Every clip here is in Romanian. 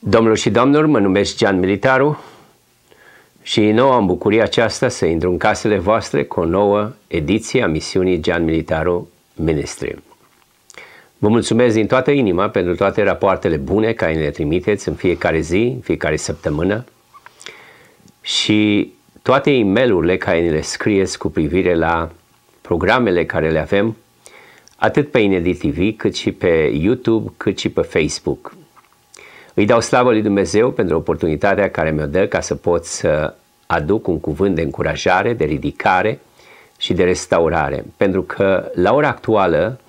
Domnilor și domnilor, mă numesc Gian Militaru și nou am bucuria aceasta să intru în casele voastre cu o nouă ediție a misiunii Gian Militaru Ministry. Vă mulțumesc din toată inima pentru toate rapoartele bune care ne le trimiteți în fiecare zi, în fiecare săptămână și toate e-mail-urile care ne le scrieți cu privire la programele care le avem, atât pe Inedit TV, cât și pe YouTube, cât și pe Facebook. Îi dau slavă lui Dumnezeu pentru oportunitatea care mi-o dă ca să pot să aduc un cuvânt de încurajare, de ridicare și de restaurare. Pentru că la ora actuală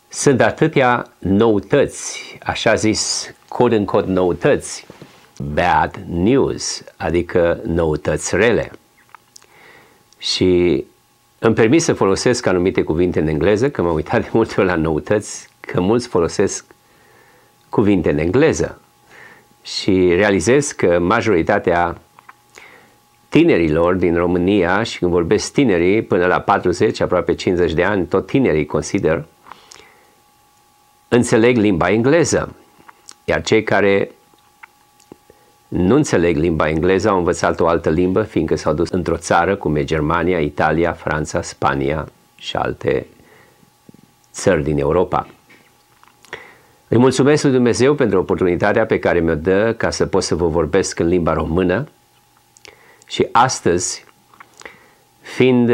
sunt atâtea noutăți, așa zis, quote-unquote noutăți, bad news, adică noutăți rele. Și îmi permit să folosesc anumite cuvinte în engleză, că m-am uitat de multe ori la noutăți, că mulți folosesc cuvinte în engleză și realizez că majoritatea tinerilor din România, și când vorbesc tinerii până la 40, aproape 50 de ani, tot tinerii consider, înțeleg limba engleză, iar cei care nu înțeleg limba engleză au învățat o altă limbă, fiindcă s-au dus într-o țară cum e Germania, Italia, Franța, Spania și alte țări din Europa. Îi mulțumesc lui Dumnezeu pentru oportunitatea pe care mi-o dă ca să pot să vă vorbesc în limba română și astăzi, fiind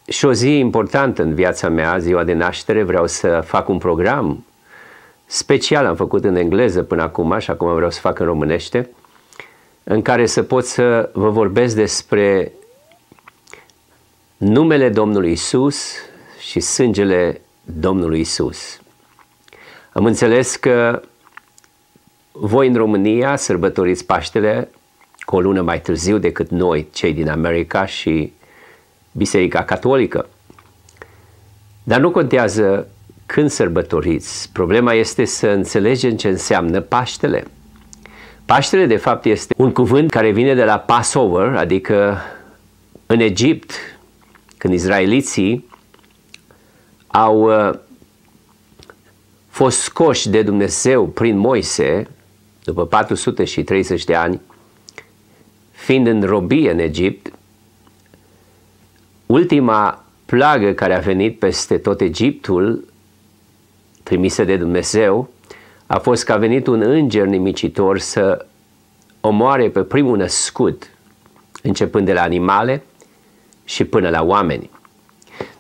și o zi importantă în viața mea, ziua de naștere, vreau să fac un program special, am făcut în engleză până acum și acum vreau să fac în românește, în care să pot să vă vorbesc despre numele Domnului Isus și sângele Domnului Isus. Am înțeles că voi în România sărbătoriți Paștele cu o lună mai târziu decât noi, cei din America și Biserica Catolică. Dar nu contează când sărbătoriți. Problema este să înțelegem ce înseamnă Paștele. Paștele, de fapt, este un cuvânt care vine de la Passover, adică în Egipt, când izraeliții au fost scoși de Dumnezeu prin Moise, după 430 de ani, fiind în robie în Egipt, ultima plagă care a venit peste tot Egiptul, trimisă de Dumnezeu, a fost că a venit un înger nimicitor să omoare pe primul născut, începând de la animale și până la oameni.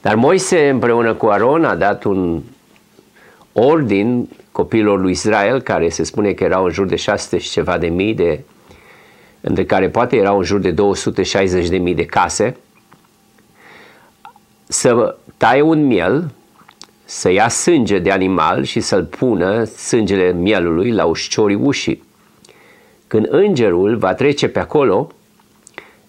Dar Moise împreună cu Aron a dat un ordin copiilor lui Israel, care se spune că erau în jur de 600 și ceva de mii, între care poate erau în jur de 260 de mii de case, să taie un miel, să ia sânge de animal și să-l pună, sângele mielului, la ușciorii ușii. Când îngerul va trece pe acolo,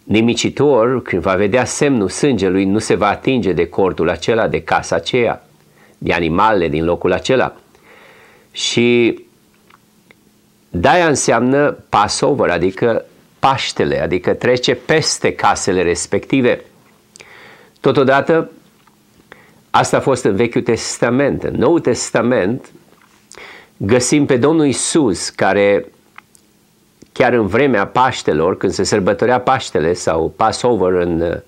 nimicitor, când va vedea semnul sângelui, nu se va atinge de cortul acela, de casa aceea, de animalele din locul acela. Și de-aia înseamnă Passover, adică Paștele, adică trece peste casele respective. Totodată, asta a fost în Vechiul Testament. În Noul Testament găsim pe Domnul Isus, care chiar în vremea Paștelor, când se sărbătorea Paștele sau Passover în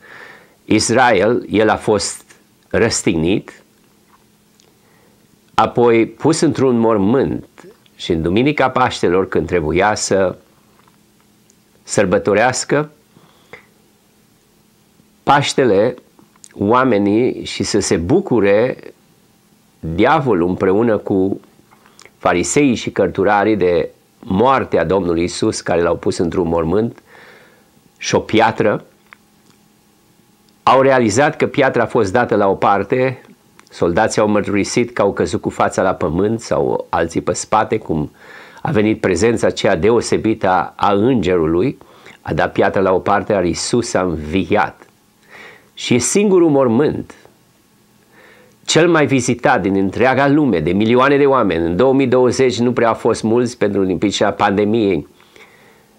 Israel, el a fost răstignit, apoi pus într-un mormânt și în Duminica Paștelor, când trebuia să sărbătorească Paștele oamenii și să se bucure diavolul împreună cu fariseii și cărturarii de moartea Domnului Isus, care l-au pus într-un mormânt și o piatră, au realizat că piatra a fost dată la o parte, soldații au mărturisit că au căzut cu fața la pământ sau alții pe spate, cum a venit prezența aceea deosebită a îngerului, a dat piatra la o parte, iar Isus a înviat. Și e singurul mormânt, cel mai vizitat din întreaga lume, de milioane de oameni. În 2020 nu prea au fost mulți pentru din pricina pandemiei,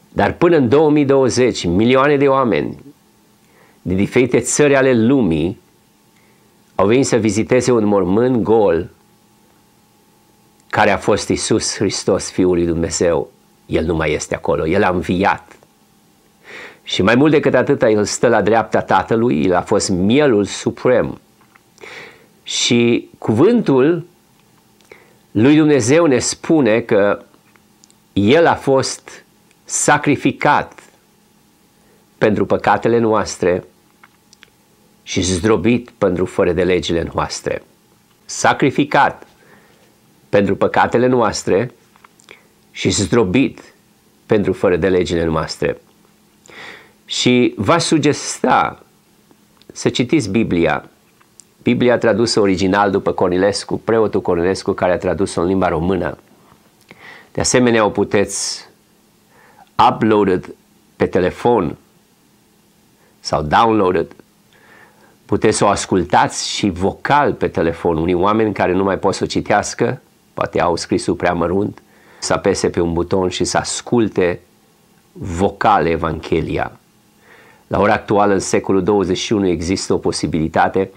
dar până în 2020 milioane de oameni din diferite țări ale lumii au venit să viziteze un mormânt gol care a fost Iisus Hristos, Fiul lui Dumnezeu, El nu mai este acolo, El a înviat. Și mai mult decât atât, El stă la dreapta Tatălui, El a fost mielul suprem. Și cuvântul lui Dumnezeu ne spune că El a fost sacrificat pentru păcatele noastre și zdrobit pentru fără de legile noastre. Sacrificat pentru păcatele noastre și zdrobit pentru fără de legile noastre. Și v-aș sugesta să citiți Biblia. Biblia tradusă original după Cornilescu, preotul Cornilescu, care a tradus-o în limba română. De asemenea, o puteți upload pe telefon sau download. Puteți să o ascultați și vocal pe telefon. Unii oameni care nu mai pot să o citească, poate au scrisul prea mărunt, să apese pe un buton și să asculte vocal Evanghelia. La ora actuală, în secolul 21, există o posibilitate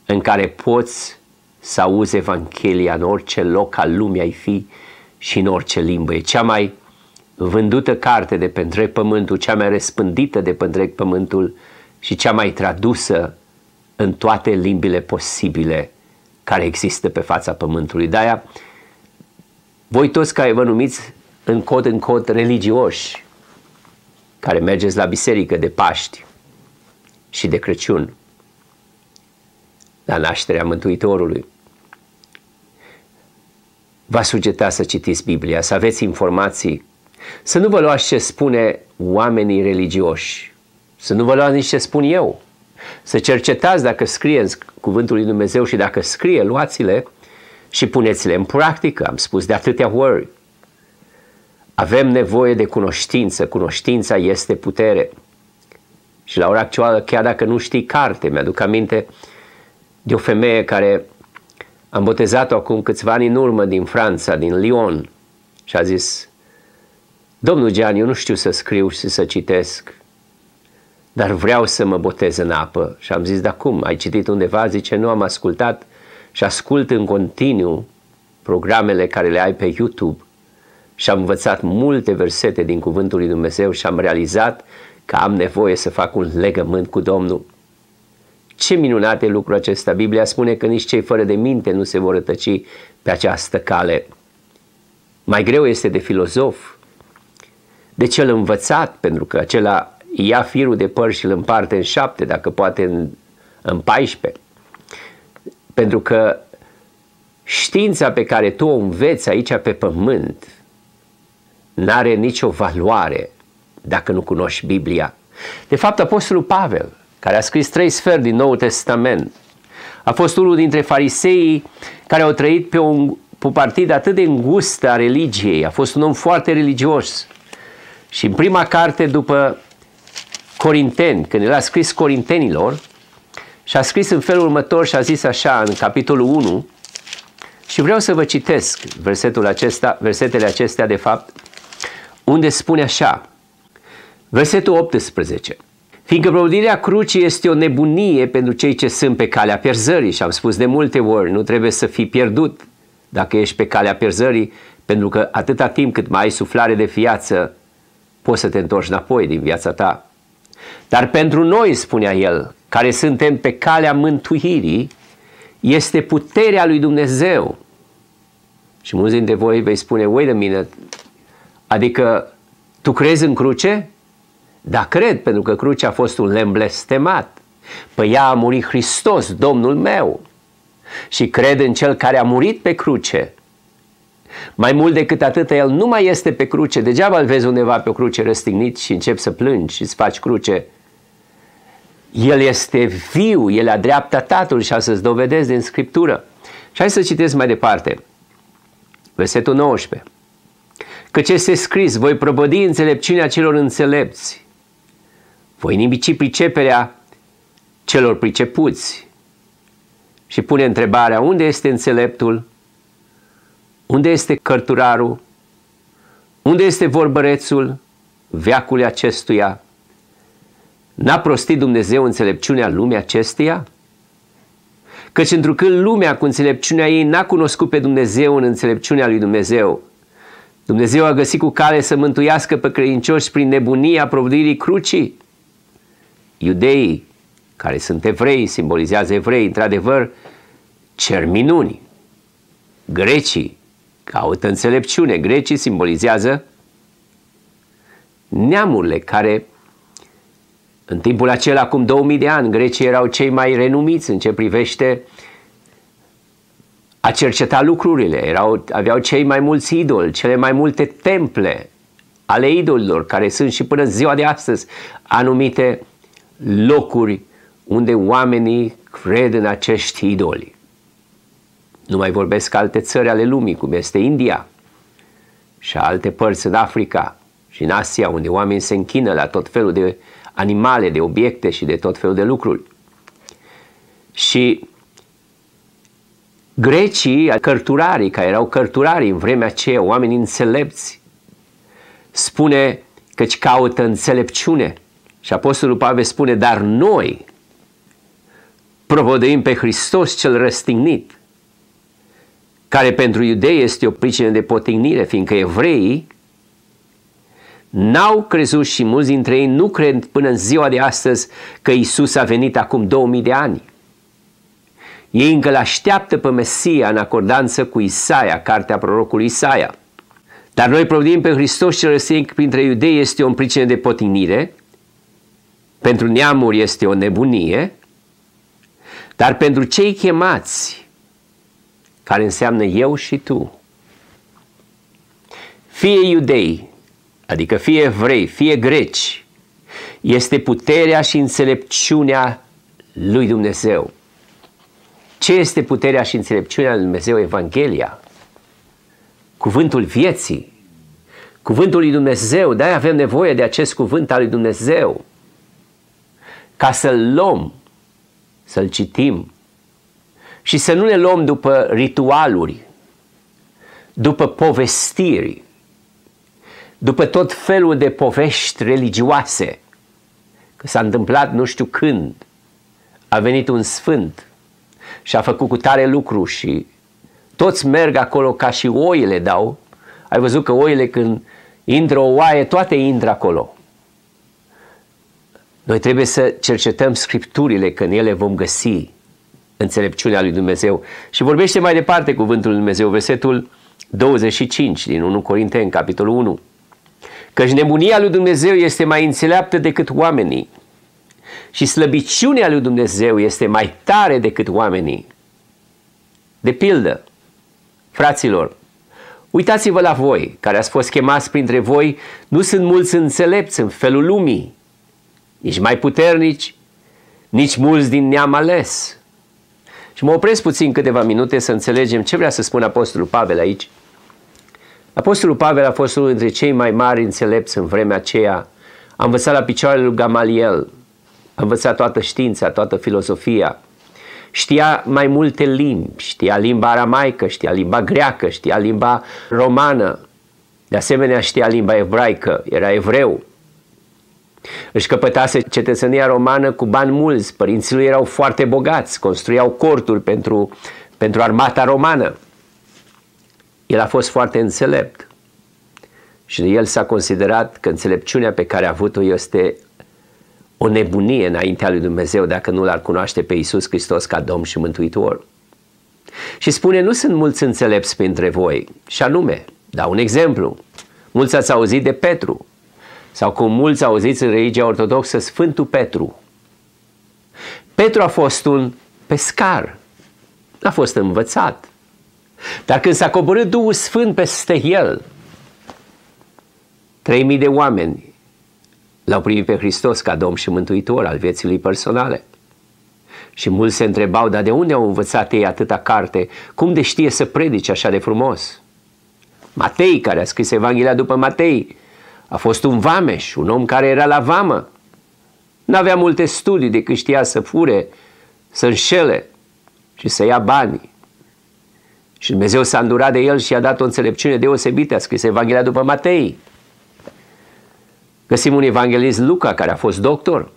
în care poți să auzi Evanghelia în orice loc al lumii ai fi și în orice limbă. E cea mai vândută carte de pe întreg pământul, cea mai răspândită de pe întreg pământul și cea mai tradusă în toate limbile posibile care există pe fața pământului. De-aia, voi toți care vă numiți în cod religioși, care mergeți la biserică de Paști și de Crăciun, la nașterea Mântuitorului, v-aș sugesta să citiți Biblia, să aveți informații, să nu vă luați ce spune oamenii religioși, să nu vă luați nici ce spun eu, să cercetați dacă scrie în cuvântul lui Dumnezeu și dacă scrie, luați-le și puneți-le în practică. Am spus de atâtea ori. Avem nevoie de cunoștință, cunoștința este putere. Și la ora actuală, chiar dacă nu știi carte, mi-aduc aminte de o femeie care am botezat-o acum câțiva ani în urmă din Franța, din Lyon, și a zis: Domnul Gian, eu nu știu să scriu și să citesc, dar vreau să mă botez în apă. Și am zis: da cum? Ai citit undeva? Zice: nu, am ascultat și ascult în continuu programele care le ai pe YouTube și am învățat multe versete din cuvântul lui Dumnezeu și am realizat că am nevoie să fac un legământ cu Domnul. Ce minunat e lucrul acesta! Biblia spune că nici cei fără de minte nu se vor rătăci pe această cale. Mai greu este de filozof, de cel învățat, pentru că acela ia firul de păr și îl împarte în 7, dacă poate în 14. Pentru că știința pe care tu o înveți aici pe pământ n-are nicio valoare dacă nu cunoști Biblia. De fapt, Apostolul Pavel, care a scris 3 sferturi din Noul Testament, a fost unul dintre fariseii care au trăit pe o partidă atât de îngustă a religiei. A fost un om foarte religios. Și în prima carte după Corinteni, când el a scris Corintenilor, și a scris în felul următor și a zis așa în capitolul 1, și vreau să vă citesc versetele acestea de fapt, unde spune așa, versetul 18: fiindcă propovăduirea crucii este o nebunie pentru cei ce sunt pe calea pierzării. Și am spus de multe ori, nu trebuie să fii pierdut dacă ești pe calea pierzării, pentru că atâta timp cât mai ai suflare de viață, poți să te întorci înapoi din viața ta. Dar pentru noi, spunea el, care suntem pe calea mântuirii, este puterea lui Dumnezeu. Și mulți dintre voi vei spune: wait a minute, adică tu crezi în cruce? Da, cred, pentru că crucea a fost un lemn blestemat. Pe ea a murit Hristos, Domnul meu. Și cred în Cel care a murit pe cruce. Mai mult decât atât, El nu mai este pe cruce. Degeaba îl vezi undeva pe o cruce răstignit și începi să plângi și îți faci cruce. El este viu, El a dreapta Tatălui și a să-ți dovedesc din Scriptură. Și hai să citesc mai departe. Versetul 19. Căci este scris: voi prăbădi înțelepciunea celor înțelepți, voi nimici priceperea celor pricepuți. Și pune întrebarea: unde este înțeleptul? Unde este cărturarul? Unde este vorbărețul veacului acestuia? N-a prostit Dumnezeu înțelepciunea lumii acesteia? Căci întrucât lumea cu înțelepciunea ei n-a cunoscut pe Dumnezeu în înțelepciunea lui Dumnezeu, Dumnezeu a găsit cu cale să mântuiască pe credincioși prin nebunia propovăduirii crucii. Iudeii, care sunt evrei, simbolizează evrei, într-adevăr, cer minuni. Grecii caută înțelepciune. Grecii simbolizează neamurile care, în timpul acela, acum 2000 de ani, grecii erau cei mai renumiți în ce privește a cerceta lucrurile. Aveau cei mai mulți idoli, cele mai multe temple ale idolilor, care sunt și până ziua de astăzi anumite locuri unde oamenii cred în acești idoli. Nu mai vorbesc alte țări ale lumii, cum este India și alte părți în Africa și în Asia, unde oamenii se închină la tot felul de animale, de obiecte și de tot felul de lucruri. Și grecii, cărturarii, care erau cărturarii în vremea aceea, oameni înțelepți, spune căci caută înțelepciune. Și Apostolul Pavel spune, dar noi propovăduim pe Hristos cel răstignit, care pentru iudei este o pricină de potignire, fiindcă evreii n-au crezut și mulți dintre ei nu cred până în ziua de astăzi că Iisus a venit acum 2000 de ani. Ei încă l-așteaptă pe Mesia în acordanță cu Isaia, cartea prorocului Isaia. Dar noi propovăduim pe Hristos cel răstignit printre iudei este o pricină de potignire, pentru neamuri este o nebunie, dar pentru cei chemați, care înseamnă eu și tu, fie iudei, adică fie evrei, fie greci, este puterea și înțelepciunea lui Dumnezeu. Ce este puterea și înțelepciunea lui Dumnezeu? Evanghelia, cuvântul vieții, cuvântul lui Dumnezeu. De-aia avem nevoie de acest cuvânt al lui Dumnezeu, ca să-l luăm, să-l citim și să nu ne luăm după ritualuri, după povestiri, după tot felul de povești religioase, că s-a întâmplat nu știu când, a venit un sfânt și a făcut cu tare lucru și toți merg acolo ca și oile dau. Ai văzut că oile, când intră o oaie, toate intră acolo. Noi trebuie să cercetăm Scripturile, că în ele vom găsi înțelepciunea lui Dumnezeu. Și vorbește mai departe cuvântul lui Dumnezeu, versetul 25 din 1 Corinteni, capitolul 1. Căci nebunia lui Dumnezeu este mai înțeleaptă decât oamenii și slăbiciunea lui Dumnezeu este mai tare decât oamenii. De pildă, fraților, uitați-vă la voi, care ați fost chemați printre voi, nu sunt mulți înțelepți în felul lumii, nici mai puternici, nici mulți din neam ales. Și mă opresc puțin câteva minute să înțelegem ce vrea să spună Apostolul Pavel aici. Apostolul Pavel a fost unul dintre cei mai mari înțelepți în vremea aceea. A învățat la picioarele lui Gamaliel, a învățat toată știința, toată filozofia. Știa mai multe limbi, știa limba aramaică, știa limba greacă, știa limba romană. De asemenea știa limba ebraică, era evreu. Își căpătase cetățenia romană cu bani mulți, părinții lui erau foarte bogați, construiau corturi pentru armata romană. El a fost foarte înțelept și de el s-a considerat că înțelepciunea pe care a avut-o este o nebunie înaintea lui Dumnezeu dacă nu l-ar cunoaște pe Iisus Hristos ca Domn și Mântuitor. Și spune, nu sunt mulți înțelepți printre voi, și anume, dau un exemplu, mulți ați auzit de Petru, sau cum mulți auziți în religia ortodoxă, Sfântul Petru. Petru a fost un pescar, n-a fost învățat, dar când s-a coborât Duhul Sfânt peste el, 3000 de oameni l-au primit pe Hristos ca Domn și Mântuitor al vieții lui personale. Și mulți se întrebau, dar de unde au învățat ei atâta carte? Cum de știe să predice așa de frumos? Matei, care a scris Evanghelia după Matei, a fost un vameș, un om care era la vamă. N-avea multe studii decât știa să fure, să înșele și să ia bani. Și Dumnezeu s-a îndurat de el și i-a dat o înțelepciune deosebită, a scris Evanghelia după Matei. Găsim un evanghelist, Luca, care a fost doctor.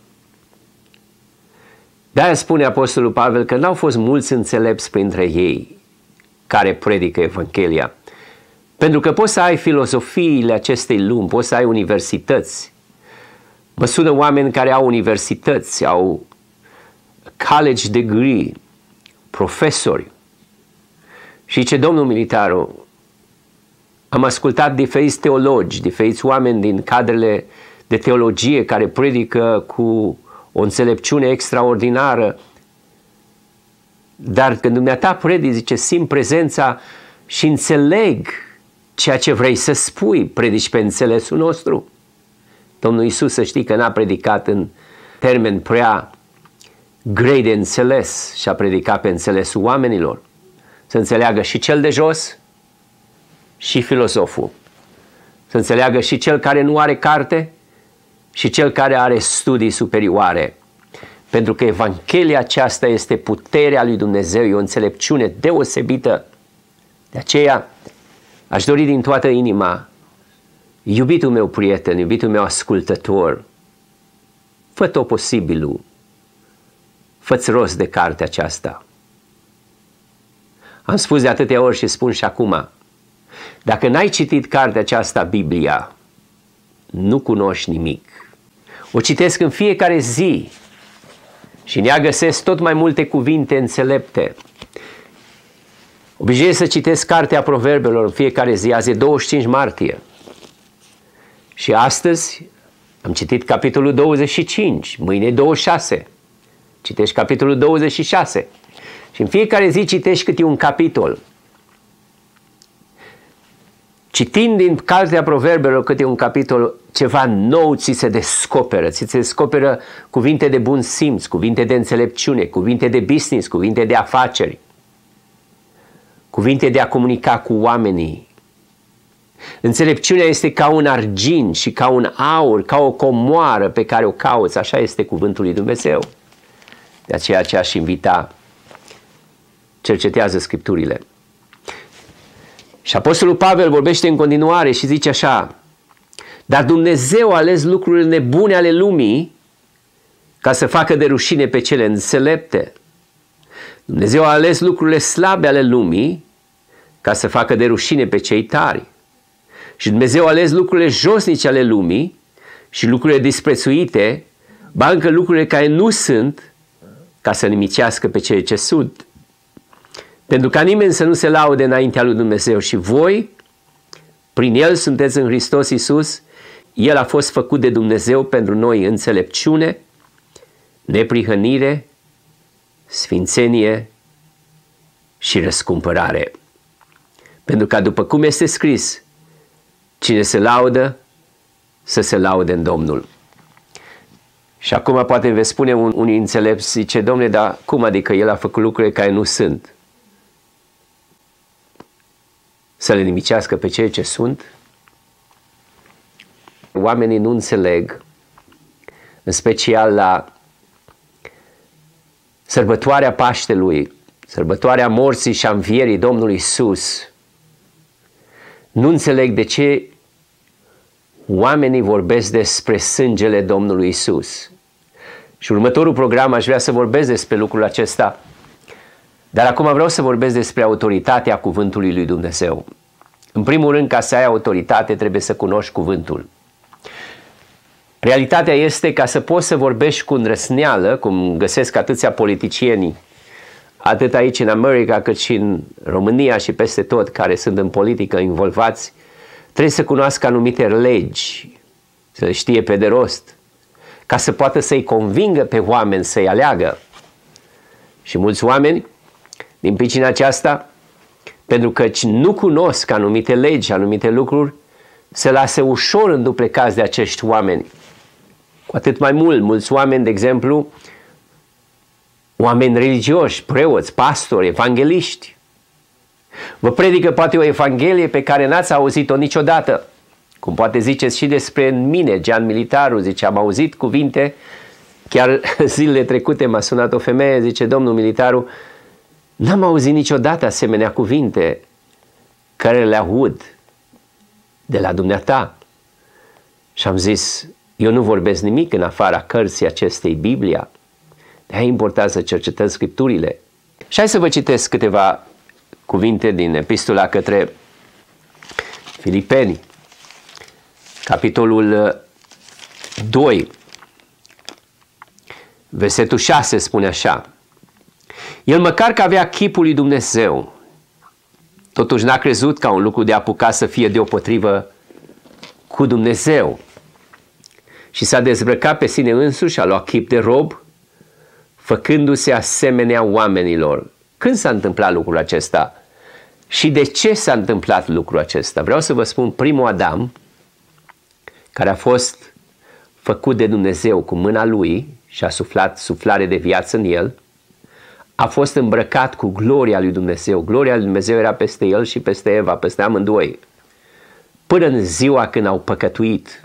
De-aia spune Apostolul Pavel că n-au fost mulți înțelepți printre ei care predică Evanghelia. Pentru că poți să ai filozofiile acestei lumi, poți să ai universități. Mă sună oameni care au universități, au college degree, profesori. Și ce domnul Militaru, am ascultat diferiți teologi, diferiți oameni din cadrele de teologie care predică cu o înțelepciune extraordinară. Dar când dumneata predici, zice, simt prezența și înțeleg ceea ce vrei să spui, predici pe înțelesul nostru. Domnul Iisus, să știi că n-a predicat în termeni prea grei de înțeles și a predicat pe înțelesul oamenilor. Să înțeleagă și cel de jos și filozoful. Să înțeleagă și cel care nu are carte și cel care are studii superioare. Pentru că Evanghelia aceasta este puterea lui Dumnezeu, e o înțelepciune deosebită. De aceea aș dori din toată inima, iubitul meu prieten, iubitul meu ascultător, fă tot posibilul, fă-ți rost de cartea aceasta. Am spus de atâtea ori și spun și acum, dacă n-ai citit cartea aceasta, Biblia, nu cunoști nimic. O citesc în fiecare zi și în ea găsesc tot mai multe cuvinte înțelepte. Obișnuiesc să citesc cartea Proverbelor în fiecare zi, azi e 25 martie. Și astăzi am citit capitolul 25, mâine 26. Citești capitolul 26. Și în fiecare zi citești câte un capitol. Citind din cartea Proverbelor câte un capitol, ceva nou ți se descoperă. Ți se descoperă cuvinte de bun simț, cuvinte de înțelepciune, cuvinte de business, cuvinte de afaceri, cuvinte de a comunica cu oamenii. Înțelepciunea este ca un argint și ca un aur, ca o comoară pe care o cauți. Așa este cuvântul lui Dumnezeu. De aceea ce aș invita, cercetează Scripturile. Și Apostolul Pavel vorbește în continuare și zice așa: dar Dumnezeu a ales lucrurile nebune ale lumii ca să facă de rușine pe cele înțelepte. Dumnezeu a ales lucrurile slabe ale lumii ca să facă de rușine pe cei tari. Și Dumnezeu a ales lucrurile josnice ale lumii și lucrurile disprețuite, ba încă lucrurile care nu sunt, ca să nimicească pe cei ce sunt. Pentru ca nimeni să nu se laude înaintea lui Dumnezeu. Și voi, prin El sunteți în Hristos Iisus, El a fost făcut de Dumnezeu pentru noi înțelepciune, neprihănire, sfințenie și răscumpărare. Pentru ca, după cum este scris, cine se laudă, să se laude în Domnul. Și acum poate veți spune unii înțelepți, zice, Dom'le, dar cum adică El a făcut lucruri care nu sunt? Să le nimicească pe cei ce sunt? Oamenii nu înțeleg, în special la sărbătoarea Paștelui, sărbătoarea morții și a învierii Domnului Iisus. Nu înțeleg de ce oamenii vorbesc despre sângele Domnului Iisus. Și următorul program aș vrea să vorbesc despre lucrul acesta. Dar acum vreau să vorbesc despre autoritatea cuvântului lui Dumnezeu. În primul rând, ca să ai autoritate, trebuie să cunoști cuvântul. Realitatea este ca să poți să vorbești cu îndrăsneală, cum găsesc atâția politicieni, atât aici în America, cât și în România și peste tot, care sunt în politică involvați, trebuie să cunoască anumite legi, să le știe pe de rost, ca să poată să-i convingă pe oameni să-i aleagă. Și mulți oameni, din pricina aceasta, pentru că nu cunosc anumite legi, anumite lucruri, se lasă ușor înduplecați de acești oameni. Cu atât mai mult, mulți oameni, de exemplu, oameni religioși, preoți, pastori, evangeliști, vă predică poate o evanghelie pe care n-ați auzit-o niciodată. Cum poate ziceți și despre mine, Gian Militaru, zice, am auzit cuvinte, chiar zilele trecute m-a sunat o femeie, zice, domnul Militaru, n-am auzit niciodată asemenea cuvinte care le aud de la dumneata. Și am zis, eu nu vorbesc nimic în afara cărții acestei Biblia. De-aia e important să cercetăm Scripturile. Și hai să vă citesc câteva cuvinte din epistola către Filipeni, capitolul 2, versetul 6 spune așa: El măcar că avea chipul lui Dumnezeu, totuși n-a crezut ca un lucru de apucat să fie deopotrivă cu Dumnezeu și s-a dezbrăcat pe sine însuși, a luat chip de rob, făcându-se asemenea oamenilor. Când s-a întâmplat lucrul acesta? Și de ce s-a întâmplat lucrul acesta? Vreau să vă spun, primul Adam, care a fost făcut de Dumnezeu cu mâna lui și a suflat suflare de viață în el, a fost îmbrăcat cu gloria lui Dumnezeu. Gloria lui Dumnezeu era peste el și peste Eva, peste amândoi, până în ziua când au păcătuit.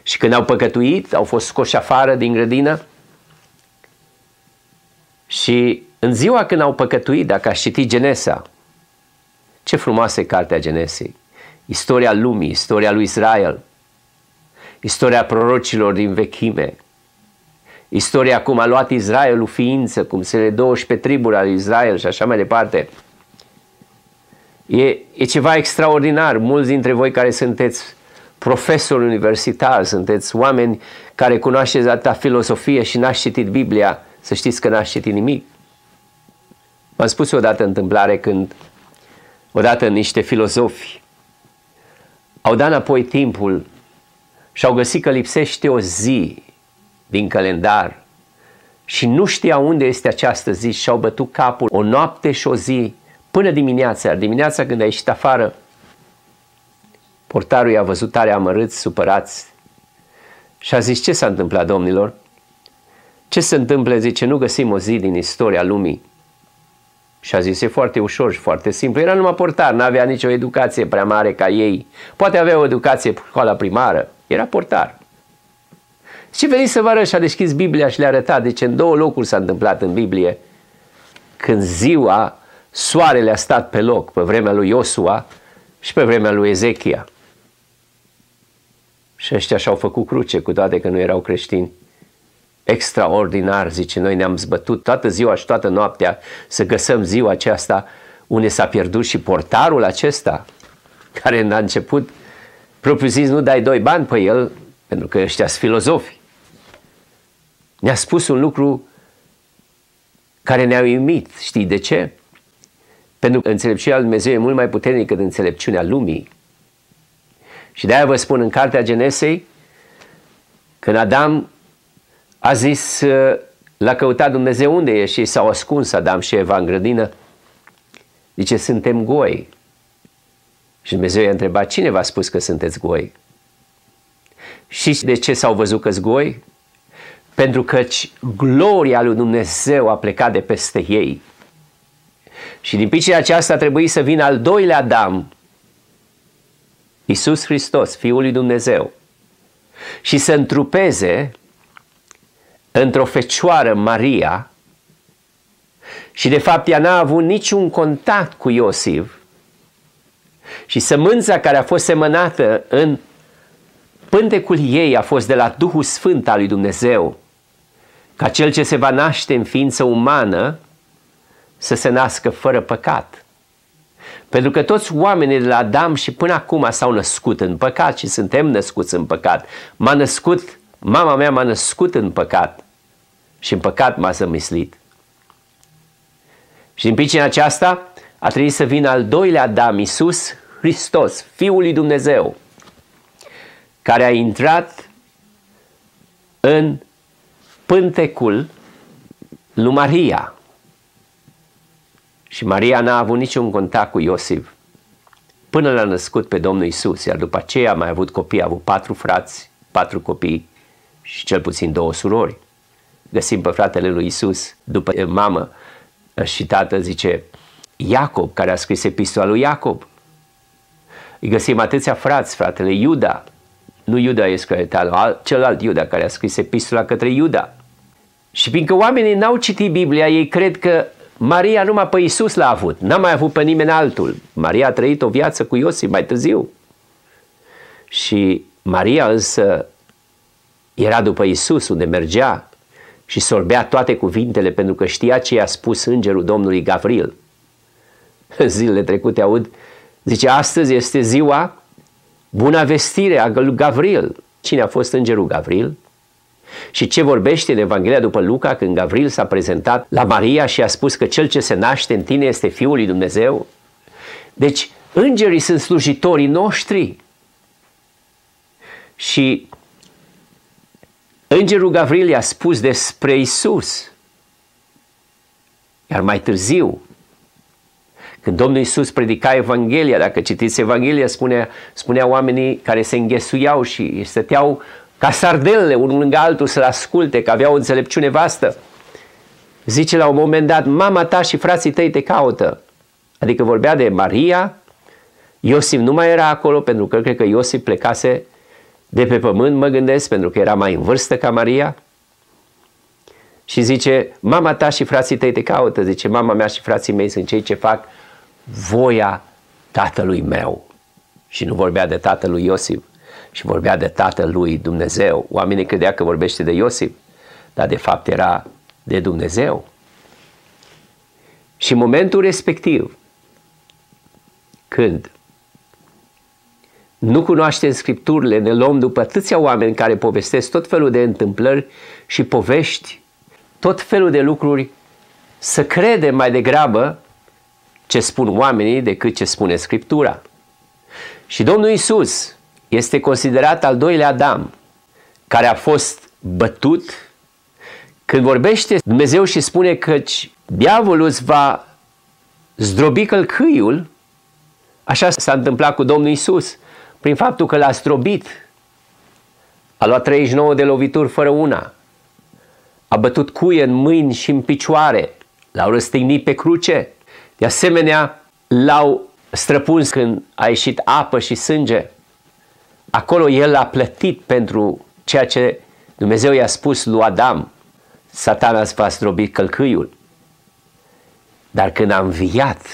Și când au păcătuit, au fost scoși afară din grădină. Și în ziua când au păcătuit, dacă aș citi Genesa, ce frumoasă e cartea Genesei, istoria lumii, istoria lui Israel, istoria prorocilor din vechime, istoria cum a luat Israelul ființă, cum se le 12 triburi ale Israel și așa mai departe. E ceva extraordinar. Mulți dintre voi care sunteți profesori universitari, sunteți oameni care cunoașteți atâta filosofie și n-ați citit Biblia, să știți că n-ați citit nimic. M-am spus odată întâmplare când odată niște filozofi au dat înapoi timpul și au găsit că lipsește o zi din calendar și nu știau unde este această zi și și-au bătut capul o noapte și o zi până dimineața. Dimineața când a ieșit afară, portarul i-a văzut tare amărâți, supărați și a zis: ce s-a întâmplat, domnilor? Ce se întâmplă? Zice: nu găsim o zi din istoria lumii. Și a zis: e foarte ușor și foarte simplu. Era numai portar, n-avea nicio educație prea mare ca ei. Poate avea o educație școala primară. Era portar. Și veniți să vă arăt, și a deschis Biblia și le-a arătat. Deci în două locuri s-a întâmplat în Biblie când ziua soarele a stat pe loc, pe vremea lui Iosua și pe vremea lui Ezechia. Și ăștia și-au făcut cruce, cu toate că nu erau creștini. Extraordinar, zice, noi ne-am zbătut toată ziua și toată noaptea să găsăm ziua aceasta unde s-a pierdut și portarul acesta, care în început, propriu zis, nu dai 2 bani pe el, pentru că ăștia sunt filozofi. Ne-a spus un lucru care ne-a uimit. Știi de ce? Pentru că înțelepciunea lui Dumnezeu e mult mai puternică decât înțelepciunea lumii. Și de-aia vă spun în cartea Genesei, când Adam a zis, l-a căutat Dumnezeu unde e și s-au ascuns Adam și Eva în grădină, zice: suntem goi. Și Dumnezeu i-a întrebat: cine v-a spus că sunteți goi? Și de ce s-au văzut că-s goi? Pentru că gloria lui Dumnezeu a plecat de peste ei. Și din pricina aceasta a trebuit să vină al doilea Adam, Iisus Hristos, Fiul lui Dumnezeu, și să întrupeze într-o fecioară, Maria, și de fapt ea n-a avut niciun contact cu Iosif, și sămânța care a fost semănată în pântecul ei a fost de la Duhul Sfânt al lui Dumnezeu, ca cel ce se va naște în ființă umană să se nască fără păcat. Pentru că toți oamenii de la Adam și până acum s-au născut în păcat și suntem născuți în păcat. Mama mea m-a născut în păcat și în păcat m-a zămislit. Și din pricina aceasta a trebuit să vină al doilea Adam, Iisus Hristos, Fiul lui Dumnezeu, care a intrat în pântecul lui Maria. Și Maria n-a avut niciun contact cu Iosif până l-a născut pe Domnul Iisus, iar după aceea a mai avut copii, a avut 4 frați, 4 copii și cel puțin 2 surori. Găsim pe fratele lui Iisus, după mamă și tată, zice Iacob, care a scris epistola lui Iacob. Îi găsim atâția frați, fratele Iuda, nu Iuda Iscarioteanu, celălalt Iuda, care a scris epistola către Iuda. Și fiindcă oamenii n-au citit Biblia, ei cred că Maria numai pe Iisus l-a avut, n-a mai avut pe nimeni altul. Maria a trăit o viață cu Iosif mai târziu. Și Maria însă era după Iisus, unde mergea, și sorbea toate cuvintele pentru că știa ce i-a spus îngerul Domnului Gavril. În zilele trecute aud, zice, astăzi este ziua buna vestire a lui Gavril. Cine a fost îngerul Gavril? Și ce vorbește în Evanghelia după Luca când Gavril s-a prezentat la Maria și a spus că cel ce se naște în tine este Fiul lui Dumnezeu? Deci îngerii sunt slujitorii noștri. Și îngerul Gavril i-a spus despre Isus. Iar mai târziu, când Domnul Iisus predica Evanghelia, dacă citiți Evanghelia, spunea oamenii care se înghesuiau și stăteau ca sardelele unul lângă altul să-l asculte, că aveau o înțelepciune vastă. Zice la un moment dat, mama ta și frații tăi te caută. Adică vorbea de Maria. Iosif nu mai era acolo, pentru că cred că Iosif plecase de pe pământ, mă gândesc, pentru că era mai în vârstă ca Maria. Și zice, mama ta și frații tăi te caută. Zice, mama mea și frații mei sunt cei ce fac voia tatălui meu. Și nu vorbea de tatălui Iosif, și vorbea de tatălui Dumnezeu. Oamenii credea că vorbește de Iosif, dar de fapt era de Dumnezeu. Și în momentul respectiv, când nu cunoaștem Scripturile, ne luăm după atâția oameni care povestesc tot felul de întâmplări și povești, tot felul de lucruri, să credem mai degrabă ce spun oamenii decât ce spune Scriptura. Și Domnul Iisus este considerat al doilea Adam, care a fost bătut. Când vorbește Dumnezeu și spune că diavolul îți va zdrobi călcâiul, așa s-a întâmplat cu Domnul Iisus, prin faptul că l-a zdrobit. A luat 39 de lovituri fără una. A bătut cuie în mâini și în picioare. L-au răstignit pe cruce. De asemenea, l-au străpuns când a ieșit apă și sânge. Acolo el a plătit pentru ceea ce Dumnezeu i-a spus lui Adam. Satana îți va zdrobi călcâiul. Dar când a înviat,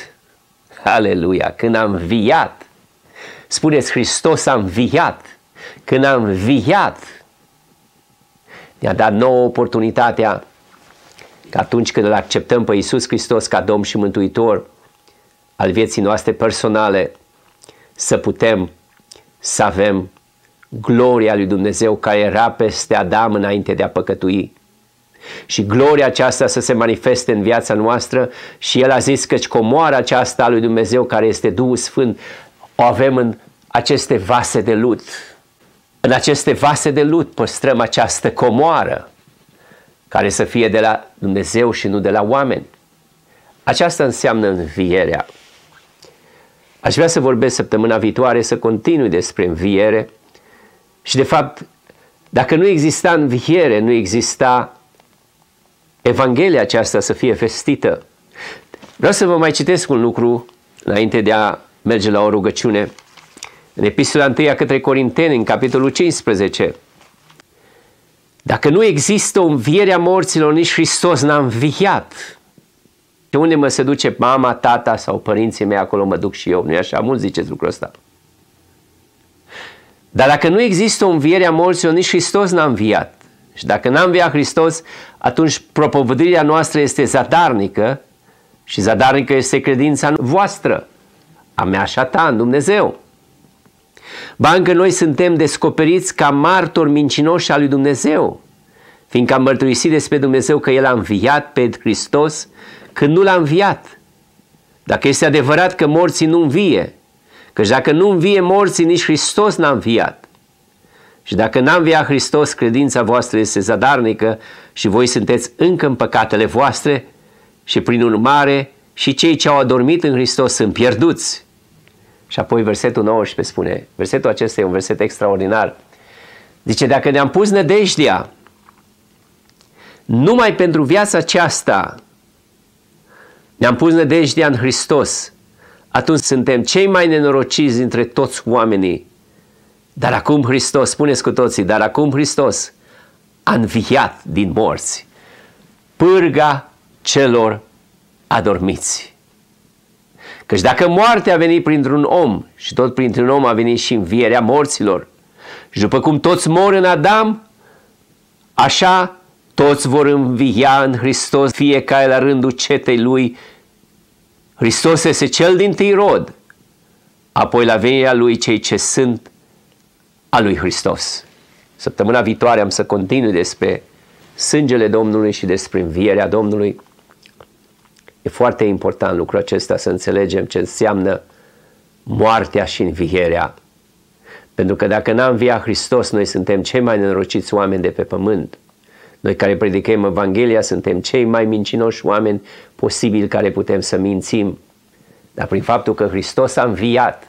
aleluia, când a înviat, spuneți, Hristos a înviat. Când a înviat, ne-a dat nouă oportunitatea că atunci când îl acceptăm pe Iisus Hristos ca Domn și Mântuitor al vieții noastre personale, să putem să avem gloria lui Dumnezeu care era peste Adam înainte de a păcătui. Și gloria aceasta să se manifeste în viața noastră, și El a zis că comoara aceasta a lui Dumnezeu, care este Duhul Sfânt, o avem în aceste vase de lut. În aceste vase de lut păstrăm această comoară care să fie de la Dumnezeu și nu de la oameni. Aceasta înseamnă învierea. Aș vrea să vorbesc săptămâna viitoare, să continui despre înviere. Și de fapt, dacă nu exista înviere, nu exista Evanghelia aceasta să fie vestită. Vreau să vă mai citesc un lucru înainte de a merge la o rugăciune. În Epistola 1 către Corinteni, în capitolul 15. Dacă nu există o înviere a morților, nici Hristos n-a înviat. De unde mă se duce mama, tata sau părinții mei, acolo mă duc și eu. Nu-i așa? Mulți ziceți lucrul ăsta. Dar dacă nu există o înviere a morților, nici Hristos n-a înviat. Și dacă n-a înviat Hristos, atunci propovăduirea noastră este zadarnică, și zadarnică este credința voastră, a mea și a ta în Dumnezeu. Ba încă noi suntem descoperiți ca martori mincinoși al lui Dumnezeu, fiindcă am mărturisit despre Dumnezeu că El a înviat pe Hristos când nu l-a înviat. Dacă este adevărat că morții nu învie, căci dacă nu învie morții, nici Hristos n-a înviat. Și dacă n-a înviat Hristos, credința voastră este zadarnică și voi sunteți încă în păcatele voastre, și prin urmare și cei ce au adormit în Hristos sunt pierduți. Și apoi versetul 19 spune, versetul acesta e un verset extraordinar. Zice, dacă ne-am pus nădejdea numai pentru viața aceasta, ne-am pus nădejdea în Hristos, atunci suntem cei mai nenorociți dintre toți oamenii. Dar acum Hristos, spuneți cu toții, dar acum Hristos a înviat din morți, pârga celor adormiți. Căci dacă moartea a venit printr-un om, și tot printr-un om a venit și învierea morților, și după cum toți mor în Adam, așa Toți vor învia în Hristos, fiecare la rândul cetei lui. Hristos este cel dintâi rod, apoi la venirea lui cei ce sunt a lui Hristos. Săptămâna viitoare am să continui despre sângele Domnului și despre învierea Domnului. E foarte important lucrul acesta, să înțelegem ce înseamnă moartea și învierea. Pentru că dacă n-a înviat Hristos, noi suntem cei mai nenorociți oameni de pe pământ. Noi care predicăm Evanghelia suntem cei mai mincinoși oameni posibili care putem să mințim. Dar prin faptul că Hristos a înviat,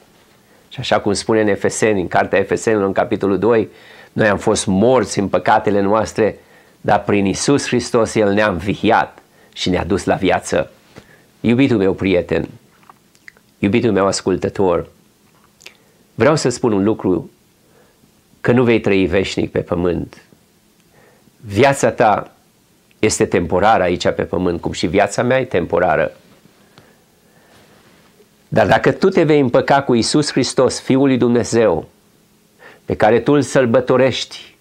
și așa cum spune în Efeseni, în cartea Efesenilor, în capitolul 2, noi am fost morți în păcatele noastre, dar prin Iisus Hristos El ne-a înviat și ne-a dus la viață. Iubitul meu prieten, iubitul meu ascultător, vreau să spun un lucru, că nu vei trăi veșnic pe pământ. Viața ta este temporară aici pe pământ, cum și viața mea e temporară. Dar dacă tu te vei împăca cu Iisus Hristos, Fiul lui Dumnezeu, pe care tu îl sărbătorești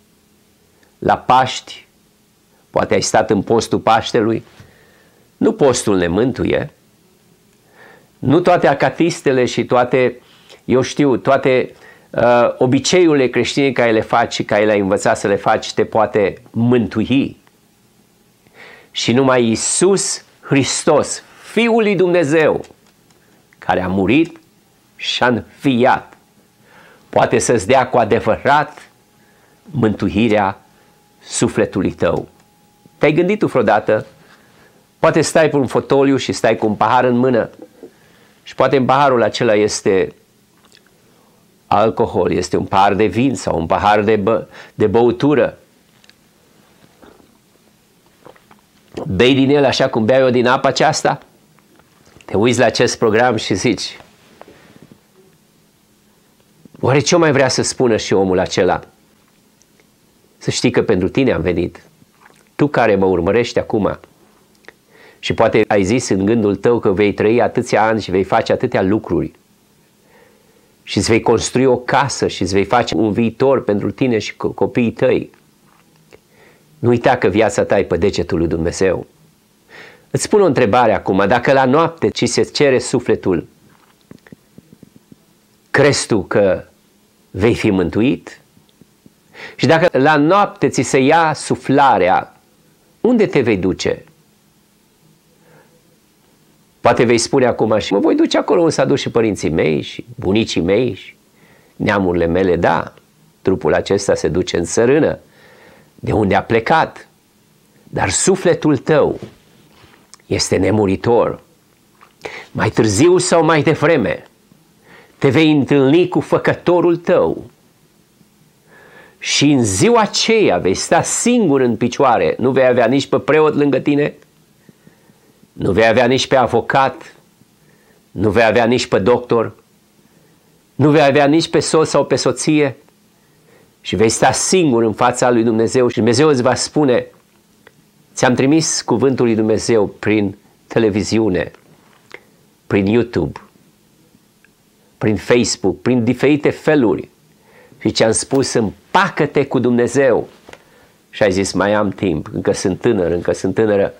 la Paști, poate ai stat în postul Paștelui, nu postul ne mântuie, nu toate acatistele și toate, eu știu, toate obiceiurile creștine care le faci și care le-ai învățat să le faci te poate mântui. Și numai Iisus Hristos, Fiul lui Dumnezeu, care a murit și a înviat, poate să-ți dea cu adevărat mântuirea sufletului tău. Te-ai gândit tu vreodată? Poate stai pe un fotoliu și stai cu un pahar în mână și poate în paharul acela este alcool, este un pahar de vin sau un pahar de băutură. Bei din el așa cum beau eu din apa aceasta? Te uiți la acest program și zici, oare ce mai vrea să spună și omul acela? Să știi că pentru tine am venit. Tu care mă urmărești acum și poate ai zis în gândul tău că vei trăi atâția ani și vei face atâtea lucruri și îți vei construi o casă și îți vei face un viitor pentru tine și copiii tăi. Nu uita că viața ta e pe degetul lui Dumnezeu. Îți spun o întrebare acum, dacă la noapte ți se cere sufletul, crezi tu că vei fi mântuit? Și dacă la noapte ți se ia suflarea, unde te vei duce? Poate vei spune acum și mă voi duce acolo unde s-a dus și părinții mei și bunicii mei și neamurile mele, da, trupul acesta se duce în țărână, de unde a plecat, dar sufletul tău este nemuritor. Mai târziu sau mai devreme te vei întâlni cu făcătorul tău și în ziua aceea vei sta singur în picioare, nu vei avea nici pe preot lângă tine, nu vei avea nici pe avocat, nu vei avea nici pe doctor, nu vei avea nici pe soț sau pe soție și vei sta singur în fața lui Dumnezeu și Dumnezeu îți va spune, ți-am trimis cuvântul lui Dumnezeu prin televiziune, prin YouTube, prin Facebook, prin diferite feluri și ți-am spus împacă-te cu Dumnezeu și ai zis mai am timp, încă sunt tânără,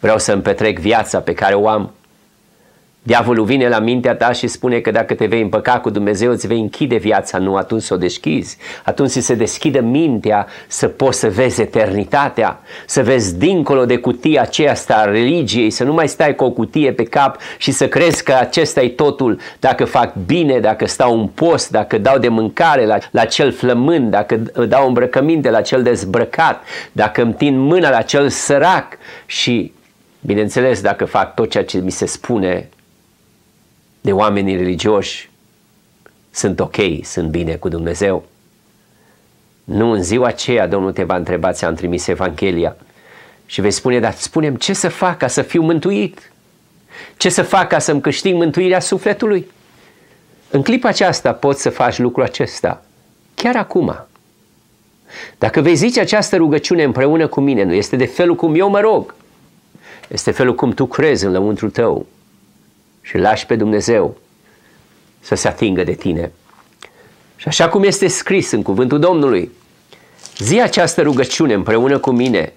vreau să-mi petrec viața pe care o am. Diavolul vine la mintea ta și spune că dacă te vei împăca cu Dumnezeu îți vei închide viața, nu, atunci să o deschizi. Atunci se deschide mintea să poți să vezi eternitatea, să vezi dincolo de cutia aceasta a religiei, să nu mai stai cu o cutie pe cap și să crezi că acesta e totul, dacă fac bine, dacă stau în post, dacă dau de mâncare la cel flămând, dacă dau îmbrăcăminte la cel dezbrăcat, dacă îmi tind mâna la cel sărac și, bineînțeles, dacă fac tot ceea ce mi se spune de oamenii religioși, sunt ok, sunt bine cu Dumnezeu. Nu, în ziua aceea Domnul te va întreba, ți-am trimis Evanghelia și vei spune, dar spune-mi ce să fac ca să fiu mântuit? Ce să fac ca să-mi câștig mântuirea sufletului? În clipa aceasta poți să faci lucrul acesta, chiar acum. Dacă vei zice această rugăciune împreună cu mine, nu este de felul cum eu mă rog, este felul cum tu crezi în lăuntrul tău și lași pe Dumnezeu să se atingă de tine. Și așa cum este scris în cuvântul Domnului, zi această rugăciune împreună cu mine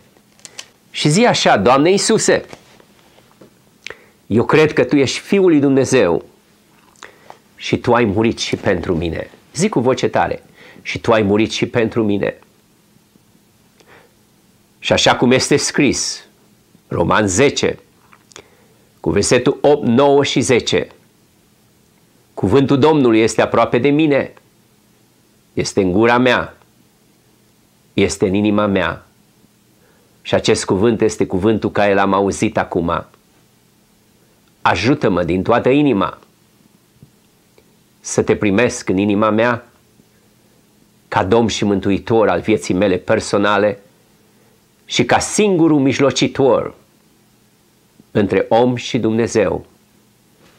și zi așa: Doamne Iisuse, eu cred că Tu ești Fiul lui Dumnezeu și Tu ai murit și pentru mine. Zi cu voce tare: și Tu ai murit și pentru mine. Și așa cum este scris, Roman 10, cu versetul 8, 9 și 10, cuvântul Domnului este aproape de mine, este în gura mea, este în inima mea. Și acest cuvânt este cuvântul care l-am auzit acum. Ajută-mă din toată inima să Te primesc în inima mea ca Domn și Mântuitor al vieții mele personale și ca singurul mijlocitor între om și Dumnezeu.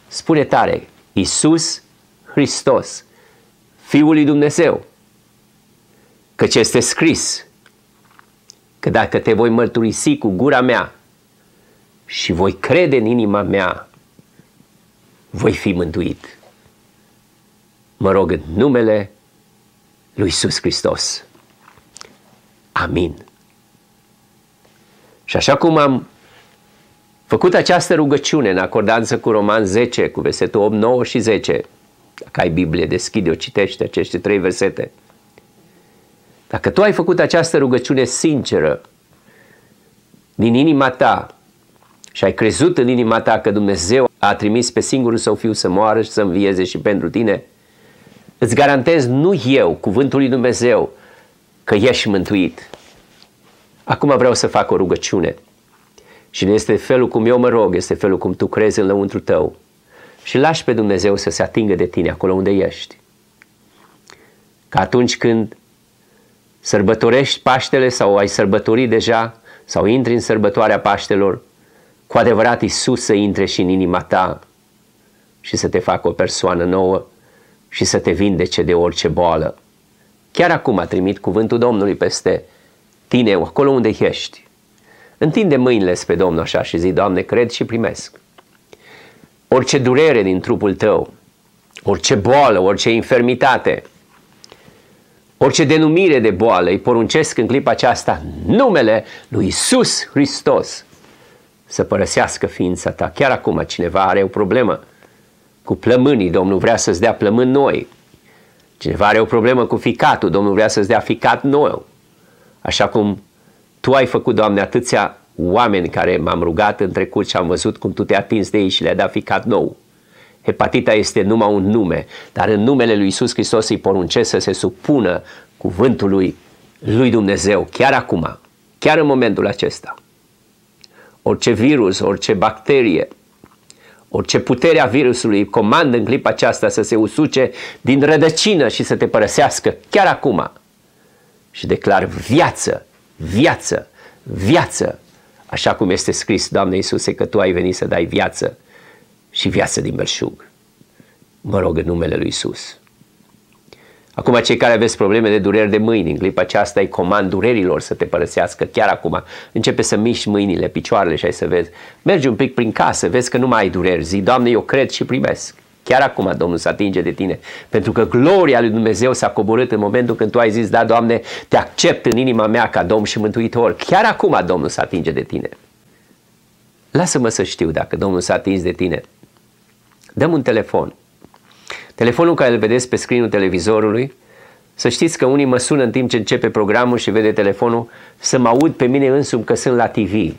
Spune tare: Iisus Hristos, Fiul lui Dumnezeu, căci este scris că dacă Te voi mărturisi cu gura mea și voi crede în inima mea, voi fi mântuit. Mă rog în numele lui Iisus Hristos. Amin. Și așa cum am făcut această rugăciune în acordanță cu Roman 10, cu versetul 8, 9 și 10, dacă ai Biblie, deschide-o, citește aceste 3 versete. Dacă tu ai făcut această rugăciune sinceră din inima ta și ai crezut în inima ta că Dumnezeu a trimis pe singurul Său Fiu să moară și să învieze și pentru tine, îți garantez, nu eu, cuvântul lui Dumnezeu, că ești mântuit. Acum vreau să fac o rugăciune. Și nu este felul cum eu mă rog, este felul cum tu crezi în lăuntru tău. Și lași pe Dumnezeu să se atingă de tine acolo unde ești. Ca atunci când sărbătorești Paștele sau ai sărbătorit deja sau intri în sărbătoarea Paștelor, cu adevărat Iisus să intre și în inima ta și să te facă o persoană nouă și să te vindece de orice boală. Chiar acum trimit cuvântul Domnului peste tine, acolo unde ești. Întinde mâinile spre Domnul așa și zi: Doamne, cred și primesc. Orice durere din trupul tău, orice boală, orice infirmitate, orice denumire de boală, îi poruncesc în clipa aceasta numele lui Iisus Hristos să părăsească ființa ta. Chiar acum cineva are o problemă cu plămânii, Domnul vrea să-ți dea plămâni noi. Cineva are o problemă cu ficatul, Domnul vrea să-ți dea ficat nou. Așa cum Tu ai făcut, Doamne, atâția oameni care m-am rugat în trecut și am văzut cum Tu te-ai atins de ei și le-ai dat ficat nou. Hepatita este numai un nume, dar în numele lui Iisus Hristos îi poruncesc să se supună cuvântului lui Dumnezeu, chiar acum, chiar în momentul acesta. Orice virus, orice bacterie, orice putere a virusului, comandă în clipa aceasta să se usuce din rădăcină și să te părăsească chiar acum. Și declar viață, viață, viață, așa cum este scris, Doamne Iisuse, că Tu ai venit să dai viață și viață din belșug. Mă rog în numele lui Iisus. Acum cei care aveți probleme de dureri de mâini, în clipa aceasta îi comand durerilor să te părăsească chiar acum. Începe să miști mâinile, picioarele și ai să vezi. Mergi un pic prin casă, vezi că nu mai ai dureri. Zi: Doamne, eu cred și primesc. Chiar acum Domnul se atinge de tine, pentru că gloria lui Dumnezeu s-a coborât în momentul când tu ai zis: da, Doamne, te accept în inima mea ca Domn și Mântuitor. Chiar acum Domnul se atinge de tine. Lasă-mă să știu dacă Domnul s-a atins de tine. Dă-mi un telefon. Telefonul care îl vedeți pe screen-ul televizorului, să știți că unii mă sună în timp ce începe programul și vede telefonul să mă aud pe mine însumi că sunt la TV.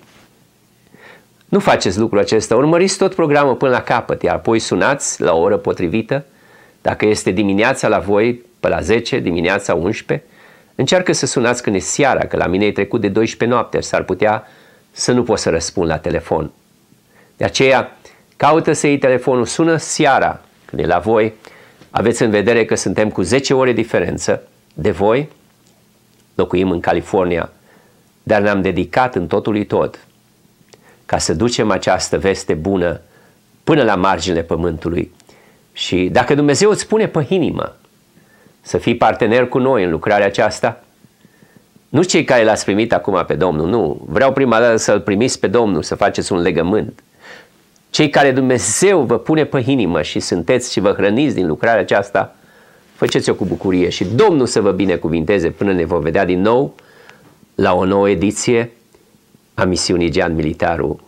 Nu faceți lucrul acesta, urmăriți tot programul până la capăt, iar apoi sunați la o oră potrivită. Dacă este dimineața la voi, pe la 10, dimineața 11, încearcă să sunați când e seara, că la mine e trecut de 12 noapte, s-ar putea să nu pot să răspund la telefon. De aceea, caută să iei telefonul, sună seara, când e la voi. Aveți în vedere că suntem cu 10 ore diferență de voi, locuim în California, dar ne-am dedicat în totul tot ca să ducem această veste bună până la marginile pământului. Și dacă Dumnezeu îți pune pe inimă să fii partener cu noi în lucrarea aceasta, nu cei care l-ați primit acum pe Domnul, nu, vreau prima dată să-L primiți pe Domnul, să faceți un legământ. Cei care Dumnezeu vă pune pe inimă și sunteți și vă hrăniți din lucrarea aceasta, faceți-o cu bucurie și Domnul să vă binecuvinteze până ne vom vedea din nou la o nouă ediție a misiunii Gian Militaru.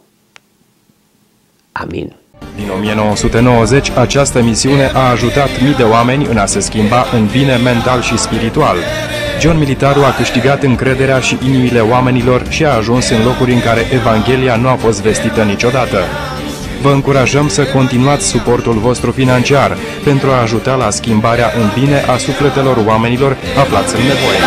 Amin. Din 1990, această misiune a ajutat mii de oameni în a se schimba în bine mental și spiritual. Gian Militaru a câștigat încrederea și inimile oamenilor și a ajuns în locuri în care Evanghelia nu a fost vestită niciodată. Vă încurajăm să continuați suportul vostru financiar pentru a ajuta la schimbarea în bine a sufletelor oamenilor aflați în nevoie.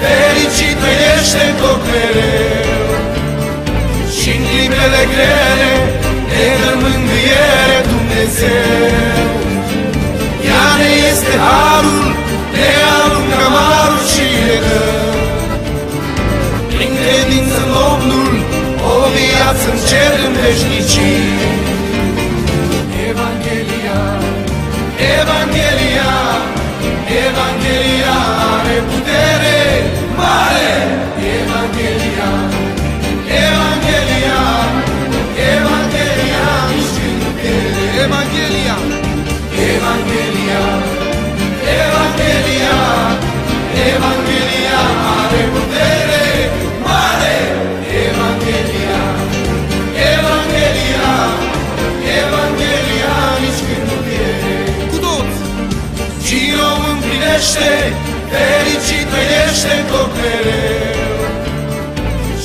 Fericit trăiește tot mereu și-n clipele grele ne dă mângâiere Dumnezeu. Ea ne este harul, ne aruncă marul și ne dă prin credință în Domnul o viață în cer în veșnicii. Evanghelia, Evanghelia, Evanghelia are putere mare. Evanghelia, Evanghelia, Evanghelia nici nu pierde. Evanghelia, Evanghelia, Evanghelia, Evanghelia are putere mare. Evanghelia, Evanghelia, Evanghelia nici nu pierde. Cu toți! Cine o împlinește, fericit trăiește tot mereu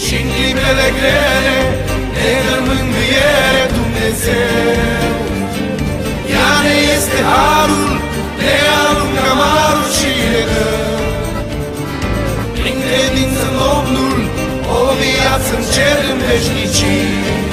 și-n clipele grele ne dă mângâiere Dumnezeu. Ea ne este harul, ne aruncă marul și ne dă prin credință în Domnul o viață în cer în veșnicii.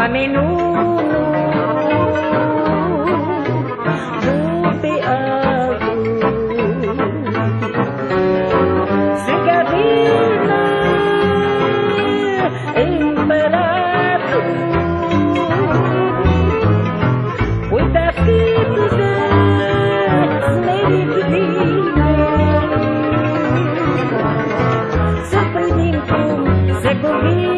oameni unul, după altul, să vină împăratul. Uita cât de smerit vine, să privim cum se cuvine.